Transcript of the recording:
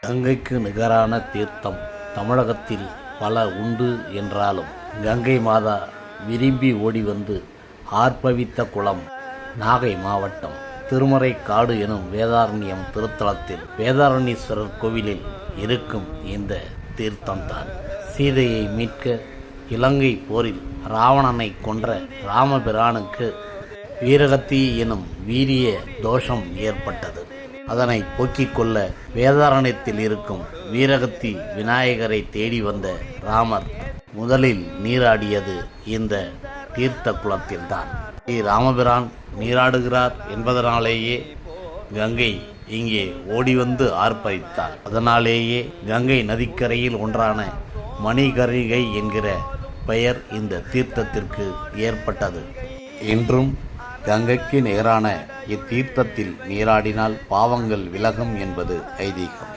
கங்கைக்கு நிகரான தீர்த்தம் தமிழகத்தில் பல உண்டு என்றாலும் கங்கை மாதா விரும்பி ஓடி வந்து ஆர்ப்பவித்த குளம் நாகை மாவட்டம் திருமறைக்காடு எனும் வேதாரண்யம் திருத்தலத்தில் வேதாரண்யேஸ்வரர் கோவிலில் இருக்கும் இந்த தீர்த்தம்தான். சீதையை மீட்க இலங்கை போரில் ராவணனை கொன்ற ராமபிரானுக்கு வீரகத்தி எனும் வீரிய தோஷம் ஏற்பட்டது. அதனை போக்கிக் கொள்ள வேதாரண்யத்தில் இருக்கும் வீரகத்தி விநாயகரை தேடி வந்த ராமர் முதலில் நீராடியது இந்த தீர்த்த குளத்தில்தான். ஸ்ரீ ராமபிரான் நீராடுகிறார் என்பதனாலேயே கங்கை இங்கே ஓடி வந்து ஆர்ப்பரித்தார். அதனாலேயே கங்கை நதிக்கரையில் ஒன்றான மணிகர்ணிகை என்கிற பெயர் இந்த தீர்த்தத்திற்கு ஏற்பட்டது. இன்றும் கங்கைக்கு நிகரான இத்தீர்த்தத்தில் நீராடினால் பாவங்கள் விலகும் என்பது ஐதீகம்.